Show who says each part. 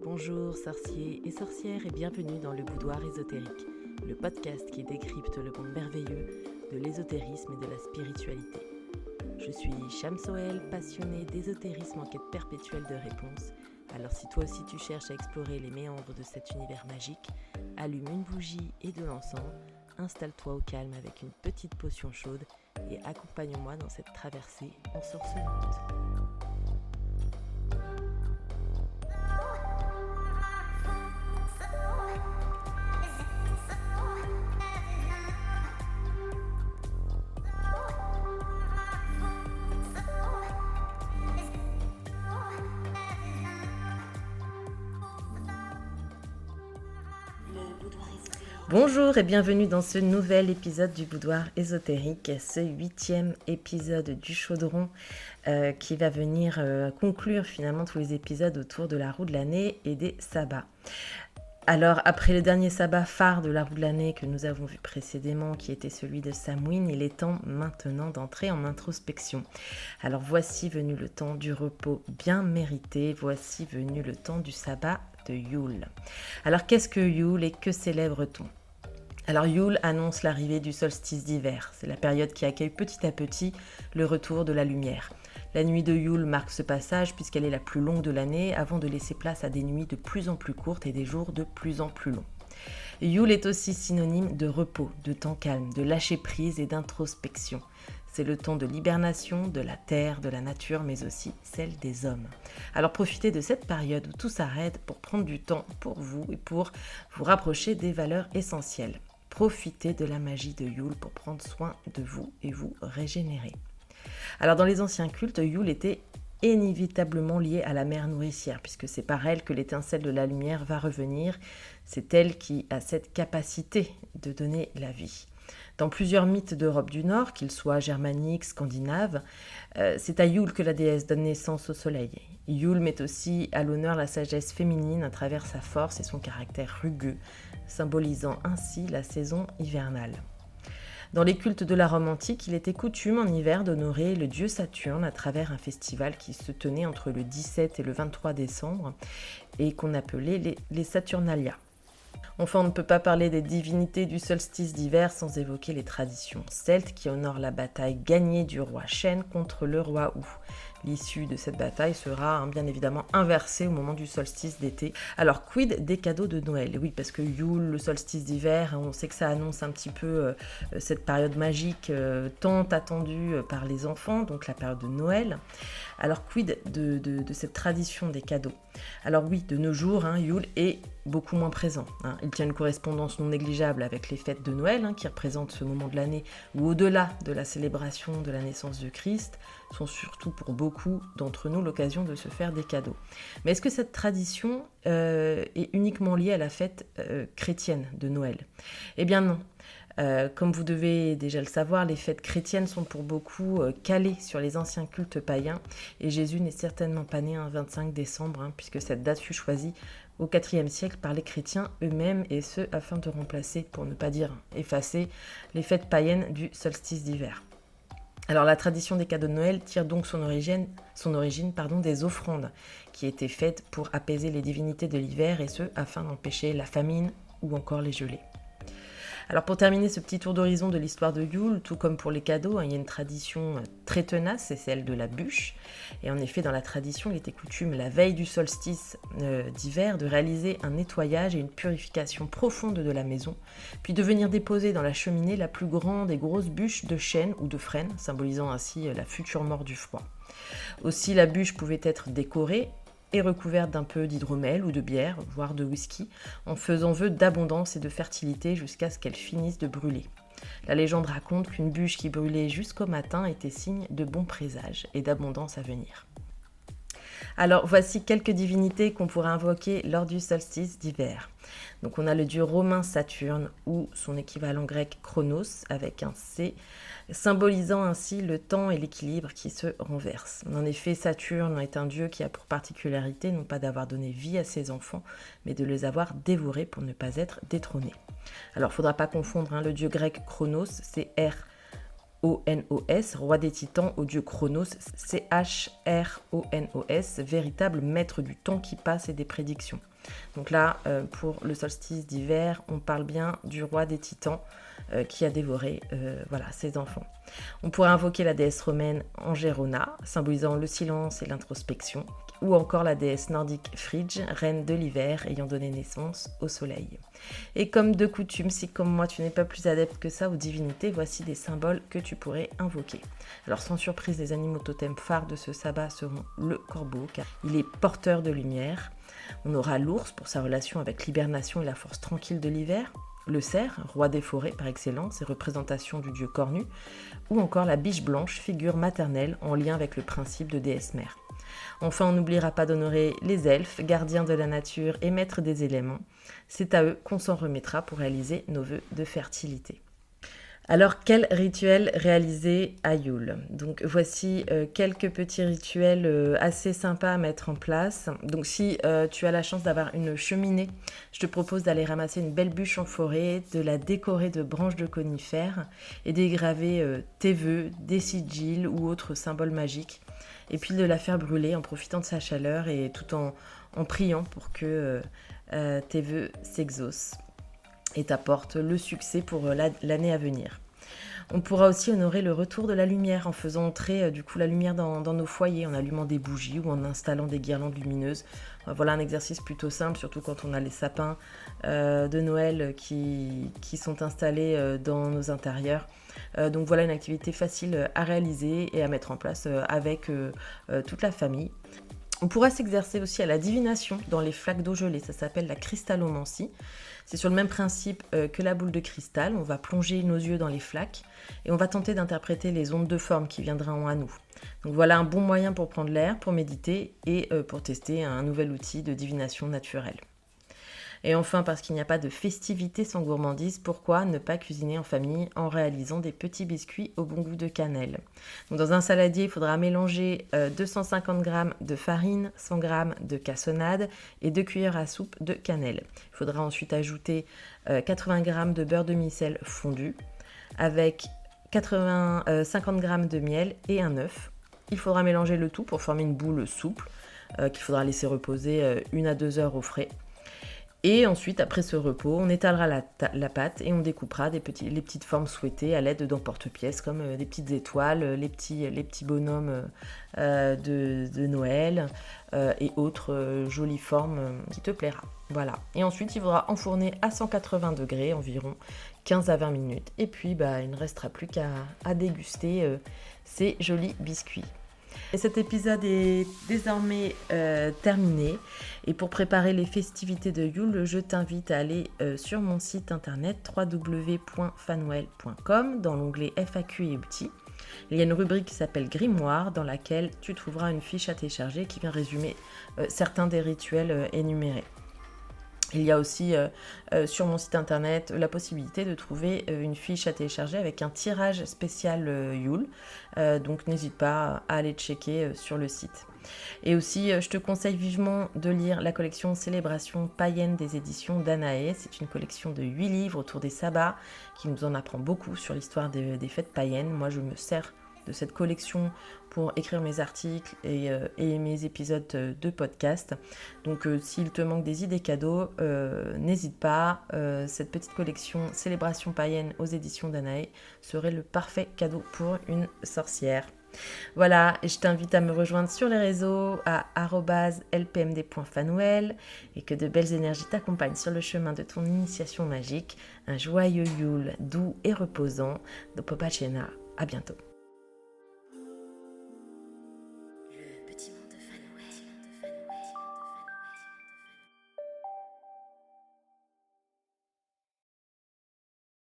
Speaker 1: Bonjour sorciers et sorcières et bienvenue dans le Boudoir ésotérique, le podcast qui décrypte le monde merveilleux de l'ésotérisme et de la spiritualité. Je suis Shamsoel, passionnée d'ésotérisme en quête perpétuelle de réponses. Alors si toi aussi tu cherches à explorer les méandres de cet univers magique, allume une bougie et de l'encens, installe-toi au calme avec une petite potion chaude et accompagne-moi dans cette traversée ensorcelante. Bonjour et bienvenue dans ce nouvel épisode du Boudoir ésotérique, ce 8e épisode du chaudron qui va venir conclure finalement tous les épisodes autour de la roue de l'année et des sabbats. Alors après le dernier sabbat phare de la roue de l'année que nous avons vu précédemment, qui était celui de Samhain, il est temps maintenant d'entrer en introspection. Alors voici venu le temps du repos bien mérité, voici venu le temps du sabbat de Yule. Alors qu'est-ce que Yule et que célèbre-t-on ? Alors Yule annonce l'arrivée du solstice d'hiver. C'est la période qui accueille petit à petit le retour de la lumière. La nuit de Yule marque ce passage puisqu'elle est la plus longue de l'année avant de laisser place à des nuits de plus en plus courtes et des jours de plus en plus longs. Yule est aussi synonyme de repos, de temps calme, de lâcher prise et d'introspection. C'est le temps de l'hibernation, de la terre, de la nature, mais aussi celle des hommes. Alors profitez de cette période où tout s'arrête pour prendre du temps pour vous et pour vous rapprocher des valeurs essentielles. Profitez de la magie de Yule pour prendre soin de vous et vous régénérer. Alors dans les anciens cultes, Yule était inévitablement liée à la mère nourricière, puisque c'est par elle que l'étincelle de la lumière va revenir. C'est elle qui a cette capacité de donner la vie. Dans plusieurs mythes d'Europe du Nord, qu'ils soient germaniques, scandinaves, c'est à Yule que la déesse donne naissance au soleil. Yule met aussi à l'honneur la sagesse féminine à travers sa force et son caractère rugueux, symbolisant ainsi la saison hivernale. Dans les cultes de la Rome antique, il était coutume en hiver d'honorer le dieu Saturne à travers un festival qui se tenait entre le 17 et le 23 décembre et qu'on appelait les Saturnalia. Enfin, on ne peut pas parler des divinités du solstice d'hiver sans évoquer les traditions celtes qui honorent la bataille gagnée du roi Chêne contre le roi Hou. L'issue de cette bataille sera bien évidemment inversée au moment du solstice d'été. Alors, quid des cadeaux de Noël ? Oui, parce que Yule, le solstice d'hiver, on sait que ça annonce un petit peu cette période magique tant attendue par les enfants, donc la période de Noël. Alors, quid de cette tradition des cadeaux ? Alors oui, de nos jours, Yule est beaucoup moins présent. Il tient une correspondance non négligeable avec les fêtes de Noël, qui représentent ce moment de l'année où, au-delà de la célébration de la naissance de Christ, sont surtout pour beaucoup d'entre nous l'occasion de se faire des cadeaux. Mais est-ce que cette tradition est uniquement liée à la fête chrétienne de Noël ? Eh bien non. Comme vous devez déjà le savoir, les fêtes chrétiennes sont pour beaucoup calées sur les anciens cultes païens et Jésus n'est certainement pas né un 25 décembre, puisque cette date fut choisie au IVe siècle par les chrétiens eux-mêmes et ce afin de remplacer, pour ne pas dire effacer, les fêtes païennes du solstice d'hiver. Alors la tradition des cadeaux de Noël tire donc son origine des offrandes qui étaient faites pour apaiser les divinités de l'hiver et ce afin d'empêcher la famine ou encore les gelées. Alors pour terminer ce petit tour d'horizon de l'histoire de Yule, tout comme pour les cadeaux, il y a une tradition très tenace, c'est celle de la bûche. Et en effet, dans la tradition, il était coutume, la veille du solstice d'hiver, de réaliser un nettoyage et une purification profonde de la maison, puis de venir déposer dans la cheminée la plus grande et grosse bûche de chêne ou de frêne, symbolisant ainsi la future mort du froid. Aussi, la bûche pouvait être décorée et recouverte d'un peu d'hydromel ou de bière, voire de whisky, en faisant vœu d'abondance et de fertilité jusqu'à ce qu'elle finisse de brûler. La légende raconte qu'une bûche qui brûlait jusqu'au matin était signe de bon présage et d'abondance à venir. Alors voici quelques divinités qu'on pourrait invoquer lors du solstice d'hiver. Donc on a le dieu romain Saturne ou son équivalent grec Chronos avec un C, symbolisant ainsi le temps et l'équilibre qui se renversent. En effet, Saturne est un dieu qui a pour particularité non pas d'avoir donné vie à ses enfants, mais de les avoir dévorés pour ne pas être détrôné. Alors il ne faudra pas confondre, le dieu grec Chronos, c'est R-O-N-O-S, roi des titans, au dieu Chronos, C-H-R-O-N-O-S, véritable maître du temps qui passe et des prédictions. Donc là, pour le solstice d'hiver, on parle bien du roi des titans qui a dévoré ses enfants. On pourrait invoquer la déesse romaine Angérona, symbolisant le silence et l'introspection, ou encore la déesse nordique Frigg, reine de l'hiver, ayant donné naissance au soleil. Et comme de coutume, si comme moi tu n'es pas plus adepte que ça aux divinités, voici des symboles que tu pourrais invoquer. Alors sans surprise, les animaux totems phares de ce sabbat seront le corbeau, car il est porteur de lumière. On aura l'ours pour sa relation avec l'hibernation et la force tranquille de l'hiver, le cerf, roi des forêts par excellence et représentation du dieu cornu, ou encore la biche blanche, figure maternelle en lien avec le principe de déesse mère. Enfin, on n'oubliera pas d'honorer les elfes, gardiens de la nature et maîtres des éléments. C'est à eux qu'on s'en remettra pour réaliser nos vœux de fertilité. Alors, quel rituel réaliser à Yule ? Donc, voici quelques petits rituels assez sympas à mettre en place. Donc, si tu as la chance d'avoir une cheminée, je te propose d'aller ramasser une belle bûche en forêt, de la décorer de branches de conifères et d'y graver tes vœux, des sigils ou autres symboles magiques. Et puis de la faire brûler en profitant de sa chaleur et tout en priant pour que tes vœux s'exaucent et t'apportent le succès pour l'année à venir. On pourra aussi honorer le retour de la lumière en faisant entrer la lumière dans nos foyers, en allumant des bougies ou en installant des guirlandes lumineuses. Voilà un exercice plutôt simple, surtout quand on a les sapins de Noël qui sont installés dans nos intérieurs. Donc voilà une activité facile à réaliser et à mettre en place avec toute la famille. On pourra s'exercer aussi à la divination dans les flaques d'eau gelée, ça s'appelle la cristallomancie. C'est sur le même principe que la boule de cristal, on va plonger nos yeux dans les flaques et on va tenter d'interpréter les ondes de forme qui viendront à nous. Donc voilà un bon moyen pour prendre l'air, pour méditer et pour tester un nouvel outil de divination naturelle. Et enfin, parce qu'il n'y a pas de festivité sans gourmandise, pourquoi ne pas cuisiner en famille en réalisant des petits biscuits au bon goût de cannelle ? Donc dans un saladier, il faudra mélanger 250 g de farine, 100 g de cassonade et 2 cuillères à soupe de cannelle. Il faudra ensuite ajouter 80 g de beurre de micelle fondu avec 50 g de miel et un œuf. Il faudra mélanger le tout pour former une boule souple qu'il faudra laisser reposer 1 à 2 heures au frais. Et ensuite, après ce repos, on étalera la pâte et on découpera les petites formes souhaitées à l'aide d'emporte-pièces comme des petites étoiles, les petits bonhommes de Noël et autres jolies formes qui te plaira. Voilà. Et ensuite, il faudra enfourner à 180 degrés environ 15 à 20 minutes. Et puis, il ne restera plus qu'à déguster ces jolis biscuits. Et cet épisode est désormais terminé. Et pour préparer les festivités de Yule, je t'invite à aller sur mon site internet www.fanwell.com dans l'onglet FAQ et outils. Il y a une rubrique qui s'appelle Grimoire dans laquelle tu trouveras une fiche à télécharger qui vient résumer certains des rituels énumérés. Il y a aussi sur mon site internet la possibilité de trouver une fiche à télécharger avec un tirage spécial Yule. Donc n'hésite pas à aller checker sur le site. Et aussi, je te conseille vivement de lire la collection Célébration païenne des éditions Danaé. C'est une collection de 8 livres autour des sabbats qui nous en apprend beaucoup sur l'histoire des fêtes païennes. Moi, je me sers de cette collection pour écrire mes articles et mes épisodes de podcast. Donc s'il te manque des idées cadeaux, n'hésite pas. Cette petite collection Célébration païenne aux éditions Danaé serait le parfait cadeau pour une sorcière. Voilà, et je t'invite à me rejoindre sur les réseaux à @lpmd.fanwell et que de belles énergies t'accompagnent sur le chemin de ton initiation magique. Un joyeux Yule doux et reposant. Do Pobacena. À bientôt.